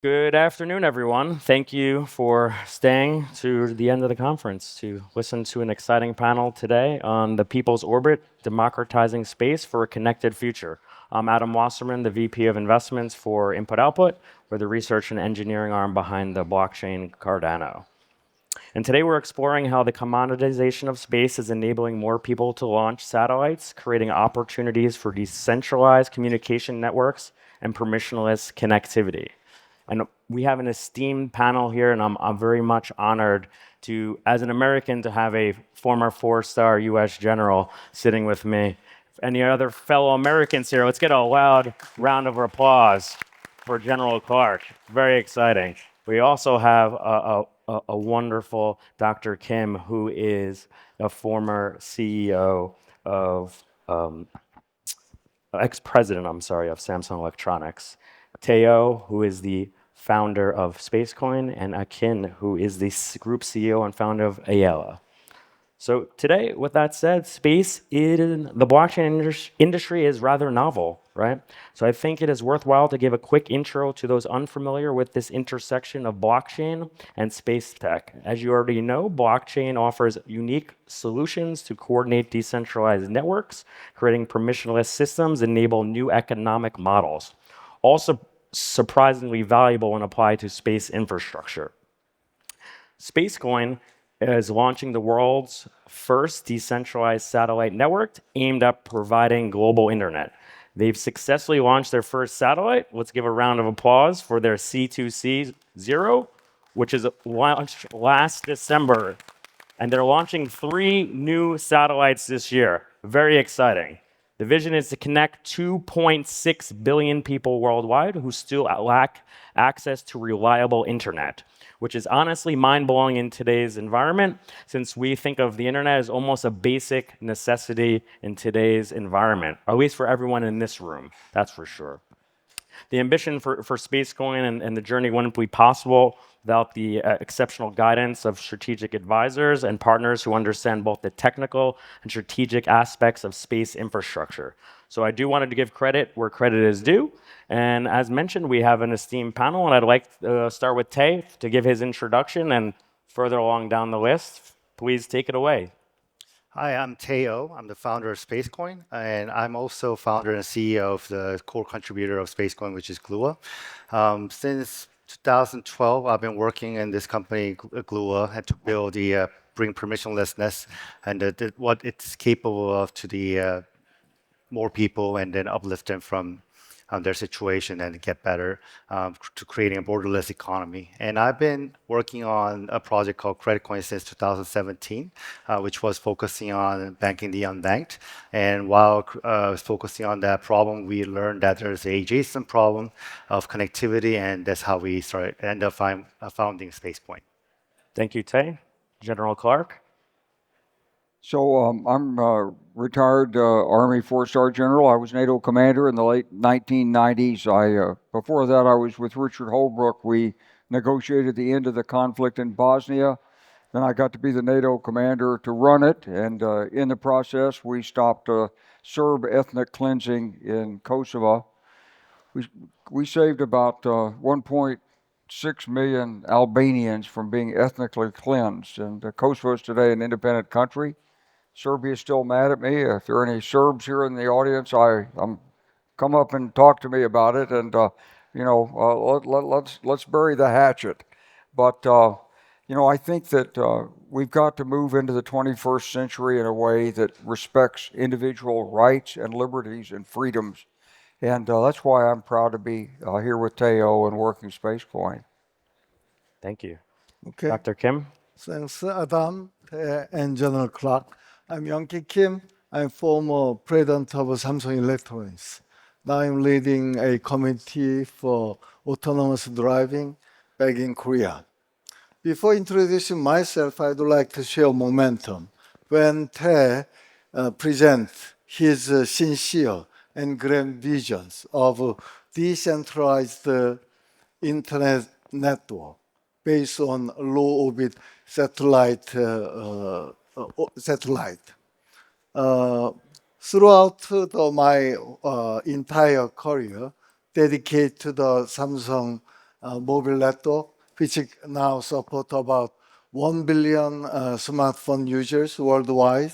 Good afternoon, everyone. Thank you for staying to the end of the conference to listen to an exciting panel today on the People's Orbit, Democratizing Space for a Connected Future. I'm Adam Wasserman, the VP of Investments for Input Output. We're the research and engineering arm behind the blockchain Cardano. And today we're exploring how the commoditization of space is enabling more people to launch satellites, creating opportunities for decentralized communication networks and permissionless connectivity. And we have an esteemed panel here, and I'm very much honored to, as an American, to have a former four-star U.S. general sitting with me. Any other fellow Americans here? Let's get a loud round of applause for General Clark. Very exciting. We also have a wonderful Dr. Kim, who is a former CEO of, ex-president, I'm sorry, of Samsung Electronics. Tae Oh, who is the founder of Spacecoin, and Akin, who is the group CEO and founder of Aella. So today, with that said, space in the blockchain industry is rather novel, right? So I think it is worthwhile to give a quick intro to those unfamiliar with this intersection of blockchain and space tech. As you already know, blockchain offers unique solutions to coordinate decentralized networks, creating permissionless systems, enable new economic models. Also surprisingly valuable when applied to space infrastructure. Spacecoin is launching the world's first decentralized satellite network aimed at providing global internet. They've successfully launched their first satellite. Let's give a round of applause for their C2C0, which is launched last December. And they're launching 3 new satellites this year. Very exciting. The vision is to connect 2.6 billion people worldwide who still lack access to reliable internet, which is honestly mind-blowing in today's environment, since we think of the internet as almost a basic necessity in today's environment, at least for everyone in this room, that's for sure. The ambition for Spacecoin and the journey wouldn't be possible without the exceptional guidance of strategic advisors and partners who understand both the technical and strategic aspects of space infrastructure. So I do want to give credit where credit is due. And as mentioned, we have an esteemed panel, and I'd like to start with Tae to give his introduction, and further along down the list, please take it away. Hi, I'm Tae Oh. I'm the founder of Spacecoin, and I'm also founder and CEO of the core contributor of Spacecoin, which is Glua. Since 2012, I've been working in this company, Glua, and to build bring permissionlessness and what it's capable of to the more people, and then uplift them from their situation and get better to creating a borderless economy. And I've been working on a project called KuCoin since 2017, which was focusing on banking the unbanked. And while focusing on that problem, we learned that there's an adjacent problem of connectivity, and that's how we ended up founding Spacecoin. Thank you, Tae. General Clark. So I'm a retired Army four-star general. I was NATO commander in the late 1990s. Before that, I was with Richard Holbrooke. We negotiated the end of the conflict in Bosnia. Then I got to be the NATO commander to run it, and in the process, we stopped Serb ethnic cleansing in Kosovo. We saved about 1.6 million Albanians from being ethnically cleansed, and Kosovo is today an independent country. Serbia's still mad at me. If there are any Serbs here in the audience, come up and talk to me about it, and let's bury the hatchet. But I think that we've got to move into the 21st century in a way that respects individual rights and liberties and freedoms, and that's why I'm proud to be here with Tae Oh and working Spacecoin. Thank you. Okay. Dr. Kim. Thanks, Adam and General Clark. I'm Youngky Kim. I'm former president of Samsung Electronics. Now I'm leading a committee for autonomous driving back in Korea. Before introducing myself, I'd like to share momentum. When Tae presents his sincere and grand visions of decentralized internet network based on low orbit satellite. Throughout my entire career, dedicated to the Samsung mobile network, which now support about 1 billion smartphone users worldwide.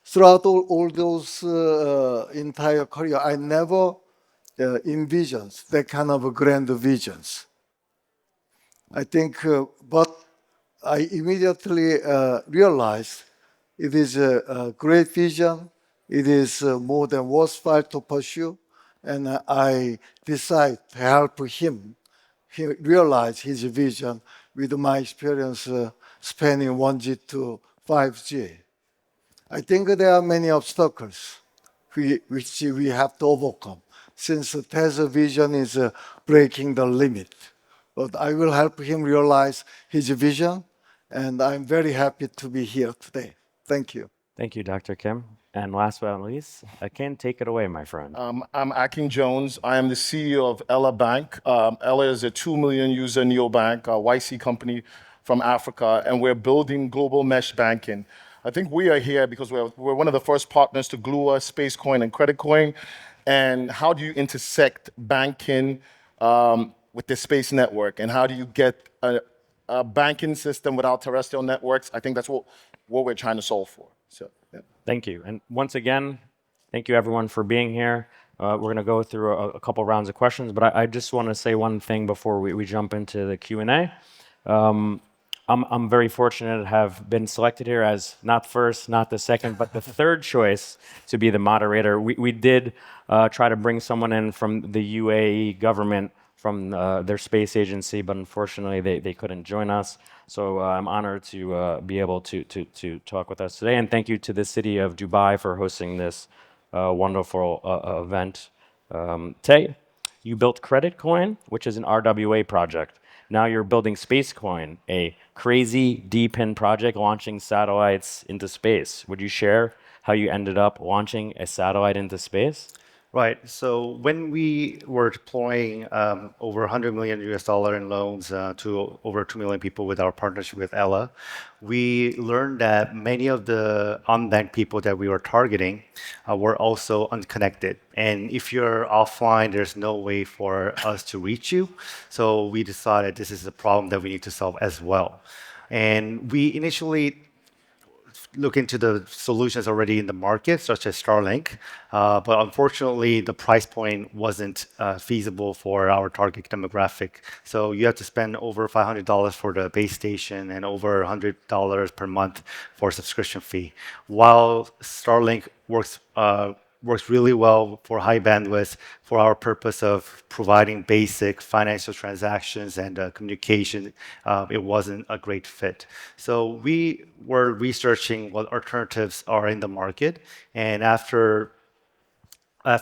Throughout all those entire career, I never envisioned that kind of grand visions. I think, but I immediately realized it is a great vision. It is more than worthwhile to pursue, and I decide to help him realize his vision with my experience spanning 1G to 5G. I think there are many obstacles which we have to overcome, since Tesla's vision is breaking the limit. But I will help him realize his vision, and I'm very happy to be here today. Thank you. Thank you, Dr. Kim. And last but not least, Akin, take it away, my friend. I'm Akin Jones. I am the CEO of Aella Bank. Aella is a 2 million user neobank, a YC company from Africa, and we're building global mesh banking. I think we are here because we're one of the first partners to Glua, Spacecoin, and KuCoin. And how do you intersect banking with the space network? And how do you get a banking system without terrestrial networks? I think that's what we're trying to solve for. So, yeah. Thank you. And once again, thank you everyone for being here. We're going to go through a couple rounds of questions, but I just want to say one thing before we jump into the Q&A. I'm very fortunate to have been selected here as not first, not the second, but the third choice to be the moderator. We did try to bring someone in from the UAE government, from their space agency, but unfortunately they couldn't join us. So I'm honored to be able to talk with us today. And thank you to the city of Dubai for hosting this wonderful event. Tae, you built KuCoin, which is an RWA project. Now you're building Spacecoin, a crazy D-pin project launching satellites into space. Would you share how you ended up launching a satellite into space? Right. So when we were deploying over 100 million US dollar in loans to over 2 million people with our partnership with Aella, we learned that many of the unbanked people that we were targeting were also unconnected. And if you're offline, there's no way for us to reach you. So we decided this is a problem that we need to solve as well. And we initially look into the solutions already in the market, such as Starlink. But unfortunately, the price point wasn't feasible for our target demographic. So you have to spend over $500 for the base station and over $100 per month for subscription fee. While Starlink works really well for high bandwidth for our purpose of providing basic financial transactions and communication, it wasn't a great fit. So we were researching what alternatives are in the market, and after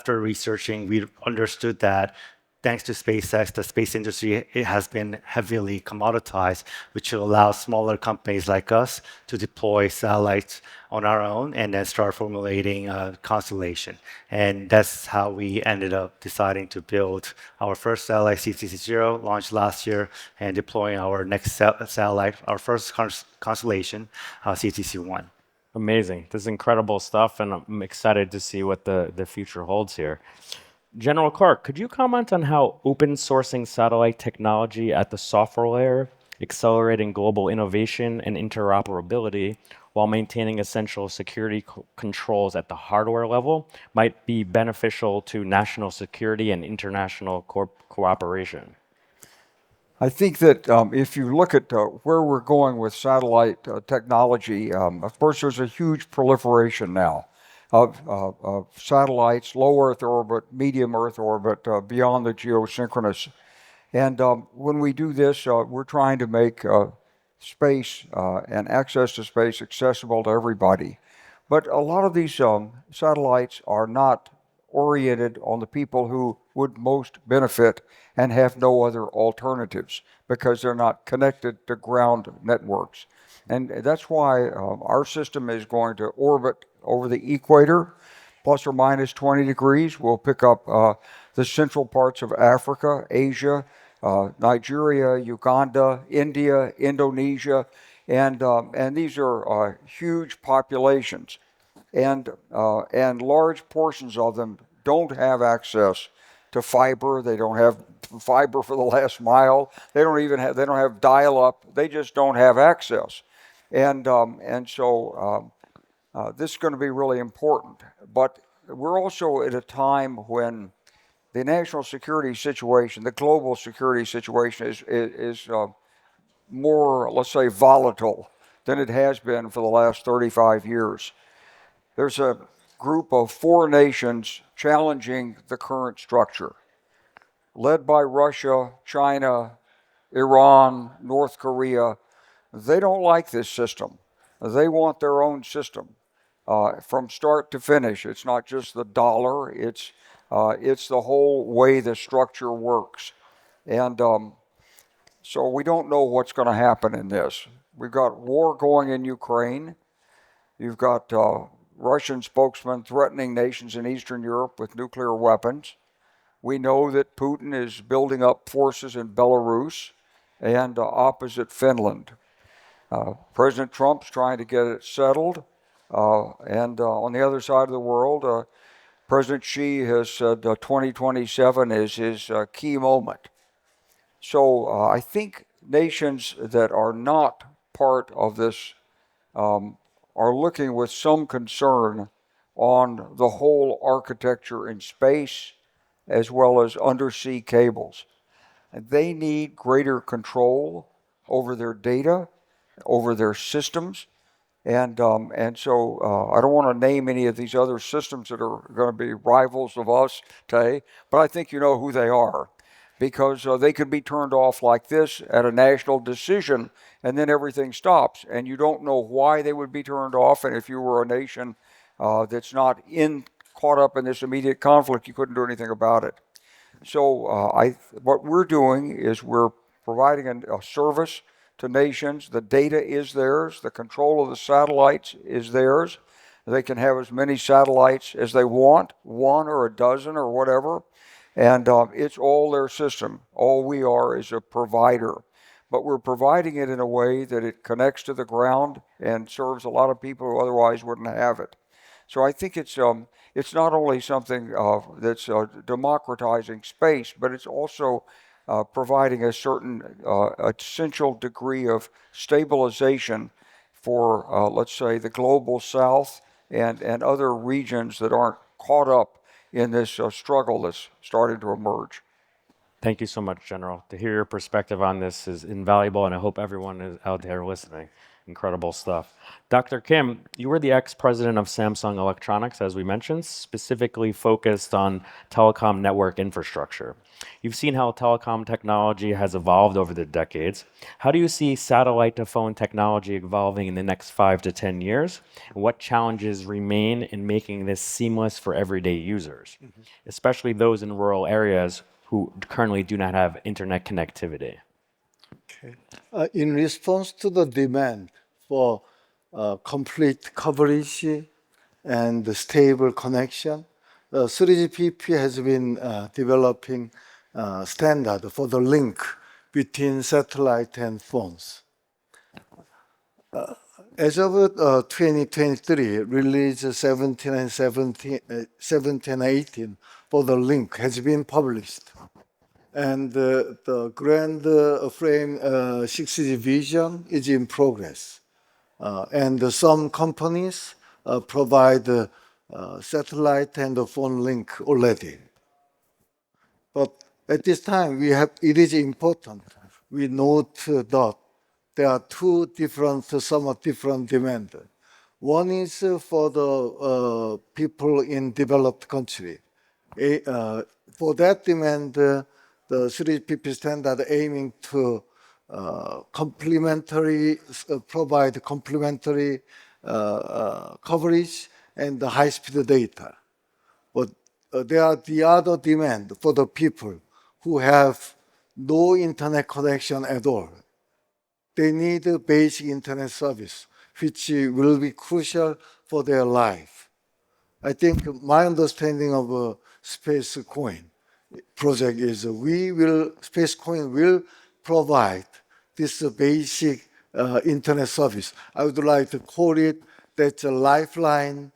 researching, we understood that thanks to SpaceX, the space industry, it has been heavily commoditized, which will allow smaller companies like us to deploy satellites on our own and then start formulating a constellation. And that's how we ended up deciding to build our first satellite, CTC-0, launched last year, and deploying our next satellite, our first constellation, CTC-1. Amazing. This is incredible stuff, and I'm excited to see what the future holds here. General Clark, could you comment on how open sourcing satellite technology at the software layer, accelerating global innovation and interoperability while maintaining essential security controls at the hardware level might be beneficial to national security and international cooperation? I think that if you look at where we're going with satellite technology, of course, there's a huge proliferation now of satellites, low Earth orbit, medium Earth orbit, beyond the geosynchronous. And when we do this, we're trying to make space and access to space accessible to everybody. But a lot of these satellites are not oriented on the people who would most benefit and have no other alternatives because they're not connected to ground networks. And that's why our system is going to orbit over the equator, plus or minus 20 degrees. We'll pick up the central parts of Africa, Asia, Nigeria, Uganda, India, Indonesia, and these are huge populations. And large portions of them don't have access to fiber. They don't have fiber for the last mile. They don't have dial-up. They just don't have access. And so this is going to be really important. But we're also at a time when the national security situation, the global security situation is more, let's say, volatile than it has been for the last 35 years. There's a group of 4 nations challenging the current structure, led by Russia, China, Iran, North Korea. They don't like this system. They want their own system from start to finish. It's not just the dollar, it's the whole way the structure works. And so we don't know what's going to happen in this. We've got war going in Ukraine. You've got Russian spokesmen threatening nations in Eastern Europe with nuclear weapons. We know that Putin is building up forces in Belarus and opposite Finland. President Trump's trying to get it settled. And on the other side of the world, President Xi has said 2027 is his key moment. So I think nations that are not part of this are looking with some concern on the whole architecture in space as well as undersea cables. And they need greater control over their data, over their systems. And so I don't want to name any of these other systems that are going to be rivals of us, Tae, but I think you know who they are. Because they could be turned off like this at a national decision, and then everything stops. And you don't know why they would be turned off. And if you were a nation that's not caught up in this immediate conflict, you couldn't do anything about it. So what we're doing is we're providing a service to nations. The data is theirs. The control of the satellites is theirs. They can have as many satellites as they want, 1 or a dozen or whatever. And it's all their system. All we are is a provider. But we're providing it in a way that it connects to the ground and serves a lot of people who otherwise wouldn't have it. So I think it's not only something that's democratizing space, but it's also providing a certain essential degree of stabilization for, let's say, the global south and other regions that aren't caught up in this struggle that's starting to emerge. Thank you so much, General. To hear your perspective on this is invaluable, and I hope everyone is out there listening. Incredible stuff. Dr. Kim, you were the ex-president of Samsung Electronics, as we mentioned, specifically focused on telecom network infrastructure. You've seen how telecom technology has evolved over the decades. How do you see satellite-to-phone technology evolving in the next 5 to 10 years? And what challenges remain in making this seamless for everyday users, especially those in rural areas who currently do not have internet connectivity? Okay. In response to the demand for complete coverage and stable connection, 3GPP has been developing standard for the link between satellite and phones. As of 2023, release 17 and 18 for the link has been published. And the grand frame 6G vision is in progress. And some companies provide satellite and phone link already. But at this time, it is important. We note that there are 2 somewhat different demands. One is for the people in developed country. For that demand, the 3GPP standard aiming to provide complementary coverage and the high-speed data. But there are the other demand for the people who have no internet connection at all. They need a basic internet service, which will be crucial for their life. I think my understanding of Spacecoin project is Spacecoin will provide this basic internet service. I would like to call it that's a lifeline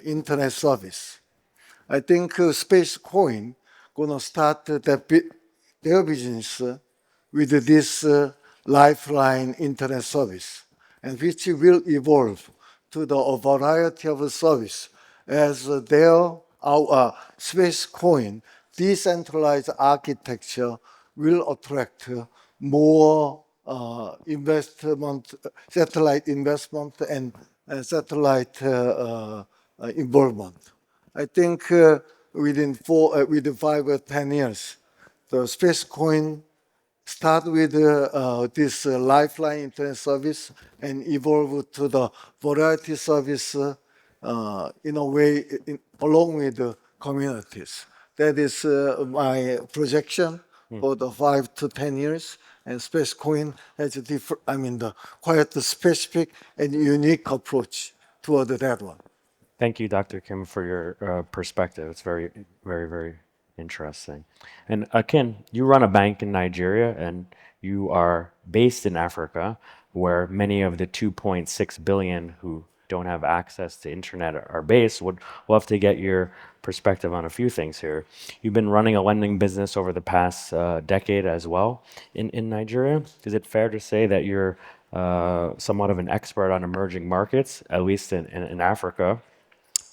internet service. I think Spacecoin gonna start their business with this lifeline internet service, and which will evolve to a variety of service as our Spacecoin decentralized architecture will attract more investment, satellite investment, and satellite involvement. I think within 5 or 10 years, the Spacecoin start with this lifeline internet service and evolve to the variety service in a way along with the communities. That is my projection for the 5 to 10 years. And Spacecoin has quite a specific and unique approach toward that one. Thank you, Dr. Kim, for your perspective. It's very, very, very interesting. And Akin, you run a bank in Nigeria and you are based in Africa, where many of the 2.6 billion who don't have access to internet are based. Would love to get your perspective on a few things here. You've been running a lending business over the past decade as well in Nigeria. Is it fair to say that you're somewhat of an expert on emerging markets, at least in Africa?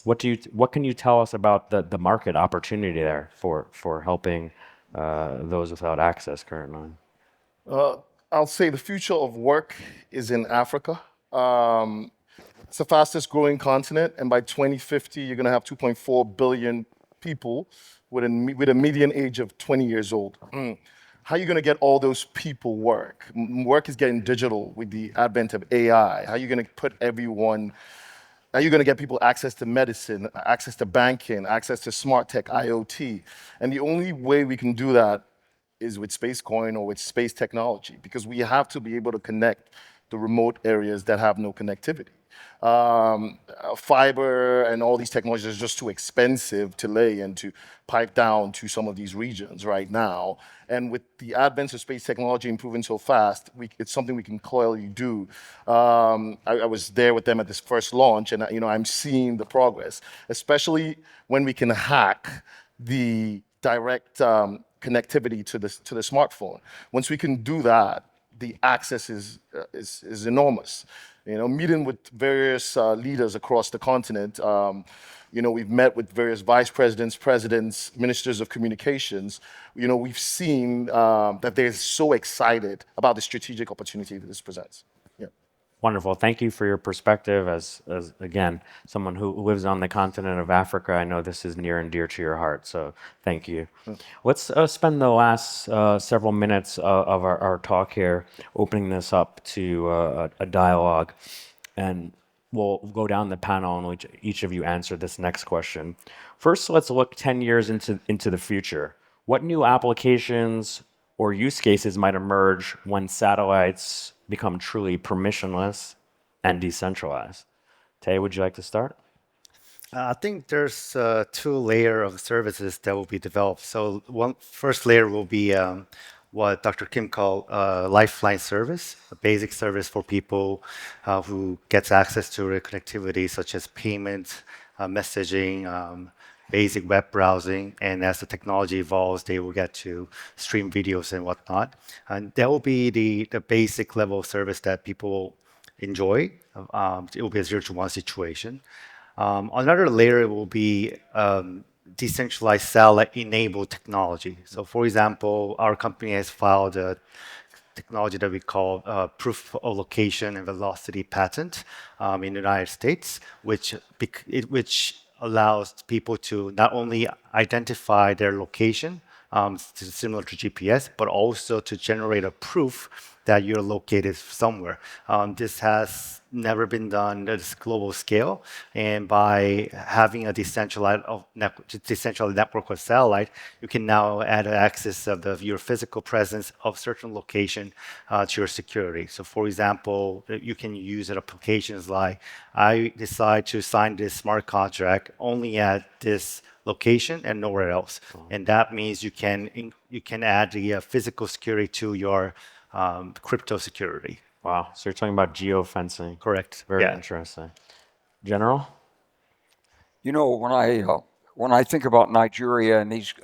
What can you tell us about the market opportunity there for helping those without access currently? I'll say the future of work is in Africa. It's the fastest growing continent, and by 2050, you're going to have 2.4 billion people with a median age of 20 years old. How are you going to get all those people work? Work is getting digital with the advent of AI. How are you going to put everyone? How are you going to get people access to medicine, access to banking, access to smart tech, IoT? And the only way we can do that is with Spacecoin or with space technology, because we have to be able to connect the remote areas that have no connectivity. Fiber and all these technologies are just too expensive to lay and to pipe down to some of these regions right now. And with the advent of space technology improving so fast, it's something we can clearly do. I was there with them at this first launch, and I'm seeing the progress, especially when we can hack the direct connectivity to the smartphone. Once we can do that, the access is enormous. Meeting with various leaders across the continent. We've met with various vice presidents, presidents, ministers of communications. We've seen that they're so excited about the strategic opportunity that this presents. Yeah. Wonderful. Thank you for your perspective as again, someone who lives on the continent of Africa. I know this is near and dear to your heart, so thank you. Let's spend the last several minutes of our talk here opening this up to a dialogue, and we'll go down the panel and each of you answer this next question. First, let's look 10 years into the future. What new applications or use cases might emerge when satellites become truly permissionless and decentralized? Tae, would you like to start? I think there's 2 layers of services that will be developed. So one first layer will be what Dr. Kim called lifeline service, a basic service for people who gets access to connectivity, such as payment, messaging, basic web browsing, and as the technology evolves, they will get to stream videos and whatnot. And that will be the basic level of service that people enjoy. It will be a 0 to 1 situation. Another layer will be decentralized satellite-enabled technology. So, for example, our company has filed a technology that we call proof of location and velocity patent in the United States, which allows people to not only identify their location, similar to GPS, but also to generate a proof that you're located somewhere. This has never been done at this global scale, and by having a decentralized network of satellite, you can now add access of your physical presence of certain location to your security. So, for example, you can use applications like, I decide to sign this smart contract only at this location and nowhere else, and that means you can add the physical security to your crypto security. Wow. So you're talking about geofencing. Correct. Very interesting. General? When I when I think about Nigeria and these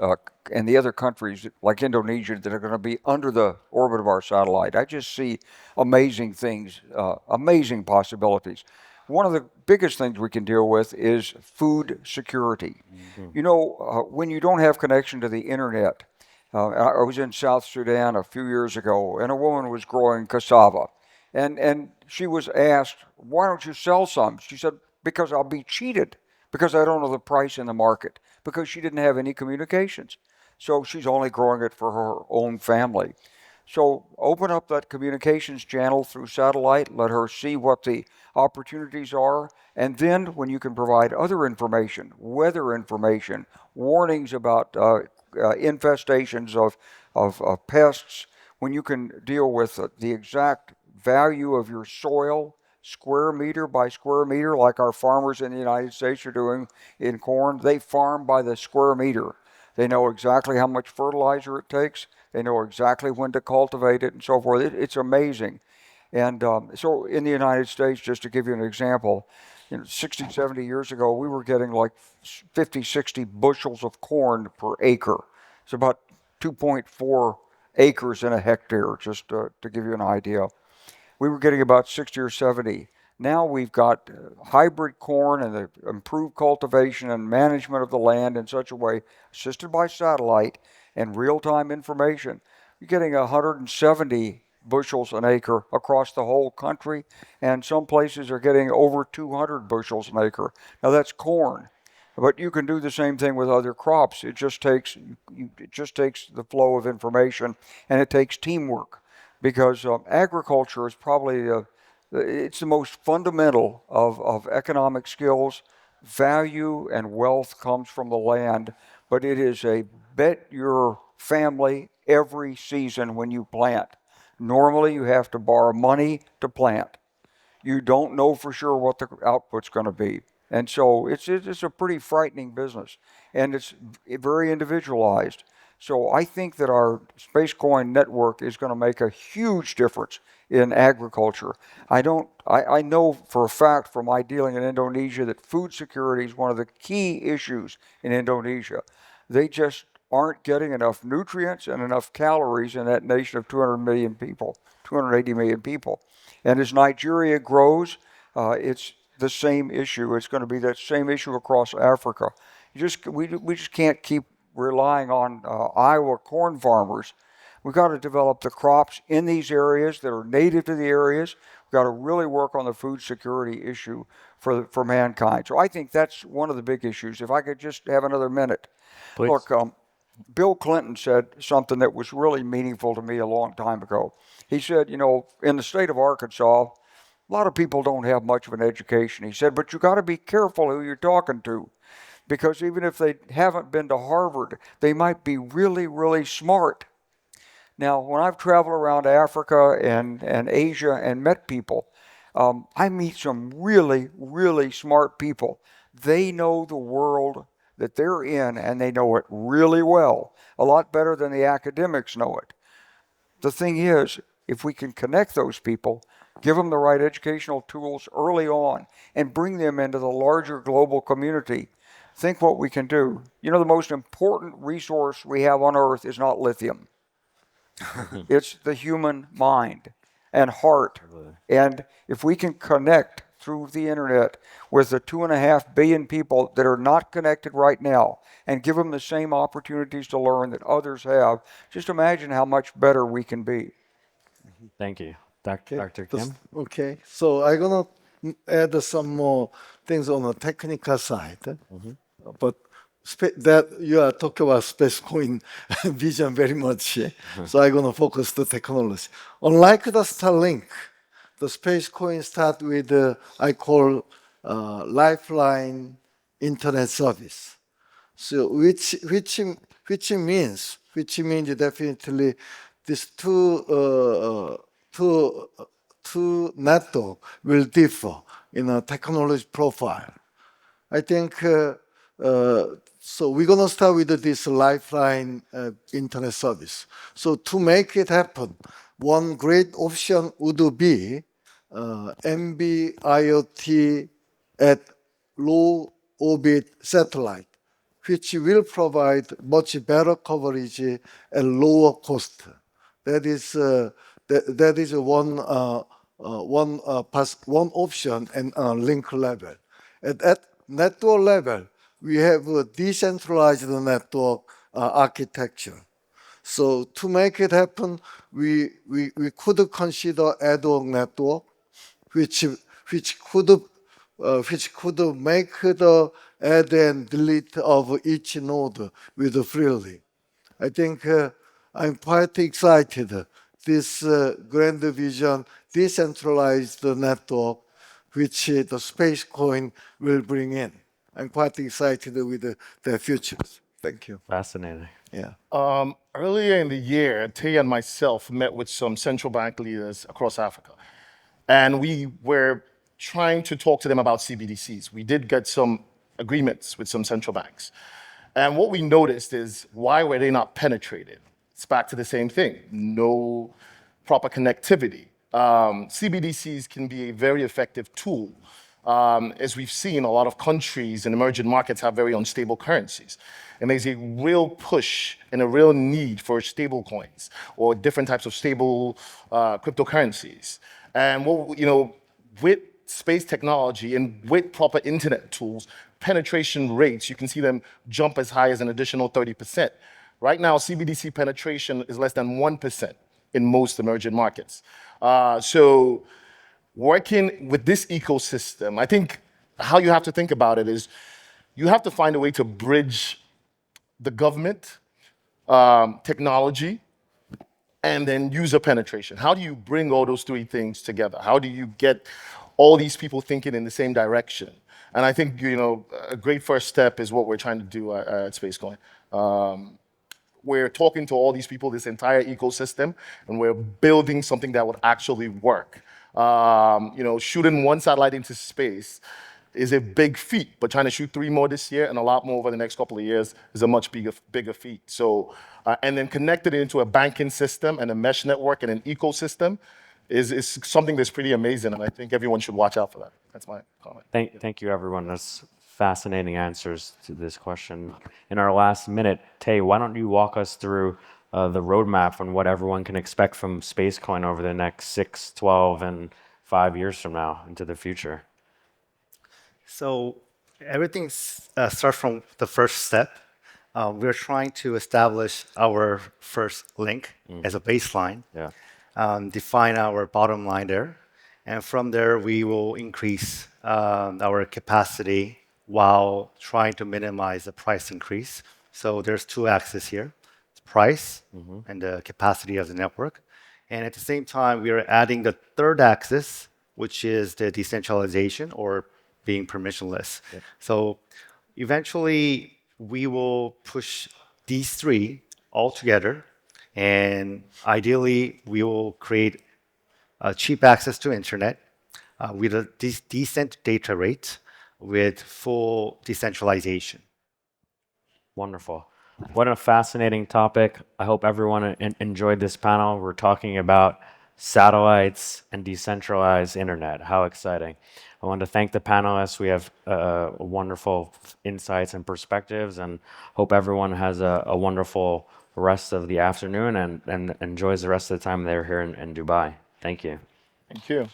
and the other countries like Indonesia that are going to be under the orbit of our satellite, I just see amazing things, amazing possibilities. One of the biggest things we can deal with is food security. You know, when you don't have connection to the internet, I was in South Sudan a few years ago, and a woman was growing cassava, and she was asked, "Why don't you sell some?" She said, "Because I'll be cheated." Because I don't know the price in the market, because she didn't have any communications. So she's only growing it for her own family. So open up that communications channel through satellite, let her see what the opportunities are, and then when you can provide other information, weather information, warnings about infestations of pests, when you can deal with the exact value of your soil, square meter by square meter, like our farmers in the United States are doing in corn. They farm by the square meter. They know exactly how much fertilizer it takes. They know exactly when to cultivate it and so forth. It's amazing. And so in the United States, just to give you an example, 60, 70 years ago, we were getting like 50, 60 bushels of corn per acre. It's about 2.4 acres in a hectare, just to give you an idea. We were getting about 60 or 70. Now we've got hybrid corn and the improved cultivation and management of the land in such a way, assisted by satellite and real-time information. You're getting 170 bushels an acre across the whole country, and some places are getting over 200 bushels an acre. Now that's corn, but you can do the same thing with other crops. It just takes the flow of information, and it takes teamwork, because agriculture is probably it's the most fundamental of economic skills. Value and wealth comes from the land, but it is a bet your family every season when you plant. Normally, you have to borrow money to plant. You don't know for sure what the output's going to be. And so it's a pretty frightening business, and it's very individualized. So I think that our Spacecoin network is going to make a huge difference in agriculture. I know for a fact from my dealing in Indonesia that food security is one of the key issues in Indonesia. They just aren't getting enough nutrients and enough calories in that nation of 200 million people, 280 million people. And as Nigeria grows, it's the same issue. It's going to be that same issue across Africa. We just can't keep relying on Iowa corn farmers. We've got to develop the crops in these areas that are native to the areas. We've got to really work on the food security issue for mankind. So I think that's one of the big issues. If I could just have another minute. Please. Look, Bill Clinton said something that was really meaningful to me a long time ago. He said, you know, in the state of Arkansas, a lot of people don't have much of an education. He said, but you got to be careful who you're talking to, because even if they haven't been to Harvard, they might be really, really smart. Now, when I've traveled around Africa and Asia and met people, I meet some really, really smart people. They know the world that they're in, and they know it really well, a lot better than the academics know it. The thing is, if we can connect those people, give them the right educational tools early on, and bring them into the larger global community, think what we can do. You know, the most important resource we have on Earth is not lithium. It's the human mind and heart. And if we can connect through the internet with the 2.5 billion people that are not connected right now and give them the same opportunities to learn that others have, just imagine how much better we can be. Thank you. Dr. Kim? Okay, so I'm gonna add some more things on the technical side, but that you are talking about Spacecoin vision very much, so I'm gonna focus the technology. Unlike the Starlink, the Spacecoin start with I call lifeline internet service. So which means definitely these two network will differ in a technology profile. I think so. We're gonna start with this lifeline internet service. So to make it happen, one great option would be NB-IoT at low orbit satellite, which will provide much better coverage at lower cost. That is one option and link level. At network level, we have a decentralized network architecture. So to make it happen, we could consider ad hoc network, which could make the add and delete of each node with freely. I think I'm quite excited. This grand vision, decentralized network, which the Spacecoin will bring in. I'm quite excited with the futures. Thank you. Fascinating. Yeah. Earlier in the year, Tae and myself met with some central bank leaders across Africa. And we were trying to talk to them about CBDCs. We did get some agreements with some central banks. And what we noticed is, why were they not penetrated? It's back to the same thing, no proper connectivity. CBDCs can be a very effective tool. As we've seen, a lot of countries and emerging markets have very unstable currencies. And there's a real push and a real need for stable coins or different types of stable cryptocurrencies. And with space technology and with proper internet tools, penetration rates, you can see them jump as high as an additional 30%. Right now, CBDC penetration is less than 1% in most emerging markets. So working with this ecosystem, I think how you have to think about it is you have to find a way to bridge the government, technology, and then user penetration. How do you bring all those three things together? How do you get all these people thinking in the same direction? And I think a great first step is what we're trying to do at Spacecoin. We're talking to all these people, this entire ecosystem, and we're building something that would actually work. Shooting one satellite into space is a big feat, but trying to shoot 3 more this year and a lot more over the next couple of years is a much bigger feat. So, and then connected into a banking system and a mesh network and an ecosystem is something that's pretty amazing, and I think everyone should watch out for that. That's my comment. Thank you, everyone. That's fascinating answers to this question. In our last minute, Tae, why don't you walk us through the roadmap on what everyone can expect from Spacecoin over the next 6, 12, and 5 years from now into the future? So everything starts from the first step. We're trying to establish our first link as a baseline, define our bottom line there, and from there we will increase our capacity while trying to minimize the price increase. So there's 2 axes here, price and the capacity of the network. And at the same time, we are adding the 3rd axis, which is the decentralization or being permissionless. So eventually, we will push these 3 all together, and ideally, we will create cheap access to internet with a decent data rate with full decentralization. Wonderful. What a fascinating topic. I hope everyone enjoyed this panel. We're talking about satellites and decentralized internet. How exciting. I want to thank the panelists. We have wonderful insights and perspectives, and hope everyone has a wonderful rest of the afternoon and enjoys the rest of the time they're here in Dubai. Thank you. Thank you.